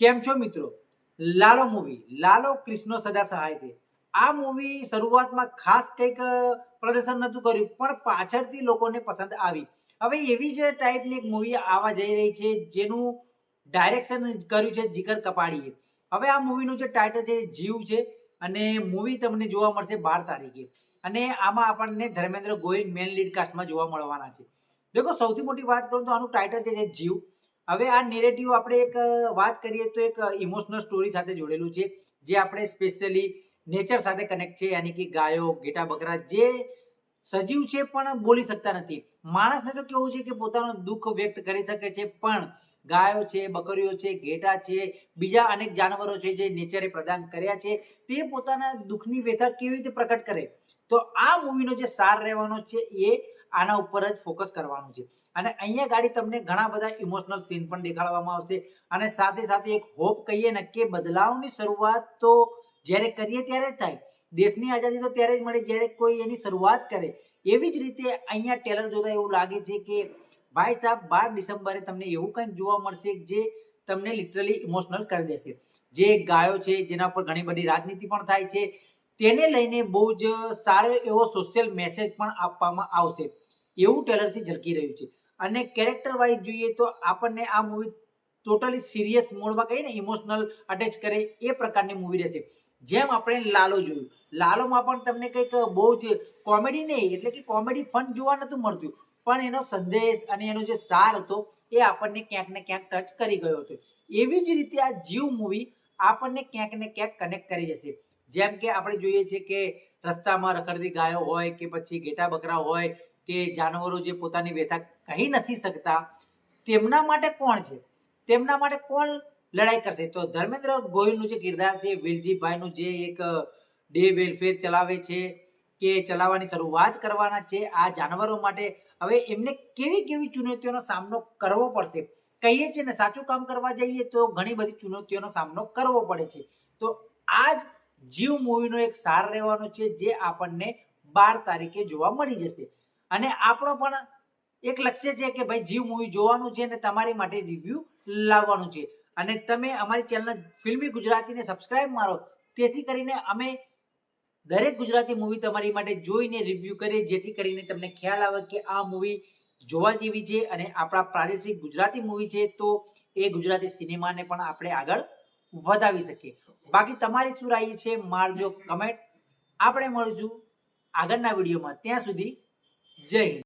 કેમ છો મિત્રો? લાલો મૂવી, લાલો કૃષ્ણ સદા સહાય છે. આ મૂવી શરૂઆતમાં ખાસ કંઈક પ્રદર્શન નહોતું કર્યું, પણ પાછળથી લોકોને પસંદ આવી. હવે એવી જ ટાઈપની એક મૂવી આવવા જઈ રહી છે, જેનું ડાયરેક્શન કર્યું છે જીગર કપાડીએ. હવે આ મૂવીનું જે ટાઇટલ છે જીવ છે, અને મૂવી તમને જોવા મળશે 12 તારીખે. અને આમાં આપણને ધર્મેન્દ્ર ગોહિલ મેન લીડ કાસ્ટમાં જોવા મળવાના છે. દેખો, સૌથી મોટી વાત કરું તો આનું ટાઇટલ જે છે જીવ. હવે આ નેરેટિવ આપણે એક વાત કરીએ તો એક ઇમોશનલ સ્ટોરી સાથે જોડેલું છે, જે આપણે સ્પેશિયલી નેચર સાથે કનેક્ટ છે, યાની કે ગાયો, ઘેટા, બકરા જે સજીવ છે પણ બોલી શકતા નથી. માણસને તો કેવું છે કે પોતાનું દુઃખ વ્યક્ત કરી શકે છે, પણ ગાયો છે, બકરીઓ છે, ઘેટા છે, બીજા અનેક જાનવરો છે જે નેચરે પ્રદાન કર્યા છે, તે પોતાના દુઃખની વ્યથા કેવી રીતે પ્રકટ કરે. તો આ મૂવીનો જે સાર રહેવાનો છે એ આના ઉપર જ ફોકસ કરવાનું છે. અને અહીંયા ગાડી તમને ઘણા બધા ઇમોશનલ સીન પણ દેખાડવામાં આવશે, અને સાથે સાથે એક હોપ કહીએ ને કે બદલાવની શરૂઆત તો જ્યારે કરીએ ત્યારે જ થાય. દેશની આઝાદી તો ત્યારે જ મળે જ્યારે કોઈ એની શરૂઆત કરે. એવી જ રીતે અહીંયા ટેલર જોતા એવું લાગે છે કે ભાઈ સાહેબ 12 ડિસેમ્બરે તમને એવું કંઈક જોવા મળશે જે તમને લિટરલી ઇમોશનલ કરી દેશે. જે ગાયો છે, જેના પર ઘણી બધી રાજનીતિ પણ થાય છે, તેને લઈને બહુ જ સારો એવો સોશિયલ મેસેજ પણ આપવામાં આવશે, એવું ટેલરથી ઝલકી રહ્યું છે. અને કેરેક્ટર વાઇઝ જોઈએ તો આપણને આ મૂવી ટોટલી સિરિયસ મોડમાં કહીએ ને, ઇમોશનલ અટેચ કરે એ પ્રકારની મૂવી રહેશે. જેમ આપણે લાલો જોયું, લાલોમાં પણ તમને કંઈક બહુ જ કોમેડી નહીં, એટલે કે કોમેડી ફન જોવા નહોતું મળતું, પણ એનો સંદેશ અને એનો જે સાર હતો એ આપણને ક્યાંક ને ક્યાંક ટચ કરી ગયો હતો. એવી જ રીતે આ જીવ મૂવી આપણને ક્યાંક ને ક્યાંક કનેક્ટ કરી જશે. જેમ કે આપણે જોઈએ છીએ કે રસ્તામાં રખડતી ગાયો હોય કે પછી ઘેટા બકરા હોય કે જાનવરો જે પોતાની વ્યથા કહી નથી શકતા, તેમના માટે કોણ છે, તેમના માટે કોણ લડાઈ કરશે? તો ધર્મેન્દ્ર ગોહિલનું જે કિરદાર છે, વેલજીભાઈનું જે એક ડે વેલફેર ચલાવે છે કે ચલાવવાની શરૂઆત કરવાના છે આ જાનવરો માટે. હવે એમને કેવી કેવી ચુનૌતીઓનો સામનો કરવો પડશે. કહીએ છીએ ને, સાચું કામ કરવા જઈએ તો ઘણી બધી ચુનૌતીઓનો સામનો કરવો પડે છે. તો આ જ જીવ મૂવીનો એક સાર રહેવાનો છે, જે આપણને 12 તારીખે જોવા મળી જશે. અને આપણો પણ એક લક્ષ્ય છે કે ભાઈ જીવ મૂવી જોવાનું છે અને તમારી માટે રિવ્યુ લાવવાનું છે. અને તમે અમારી ચેનલ ફિલ્મી ગુજરાતીને સબસ્ક્રાઇબ મારો, તેથી કરીને અમે દરેક ગુજરાતી મૂવી તમારી માટે જોઈને રિવ્યુ કરીએ, જેથી કરીને તમને ખ્યાલ આવે કે આ મૂવી જોવા જેવી છે અને આપણા પ્રાદેશિક ગુજરાતી મૂવી છે, તો એ ગુજરાતી સિનેમાને પણ આપણે આગળ વધાવી શકીએ. બાકી તમારી શું રાય છે, મારજો કમેન્ટ. આપણે મળીશું આગળના વિડીયોમાં. ત્યાં સુધી જય હિન્દ.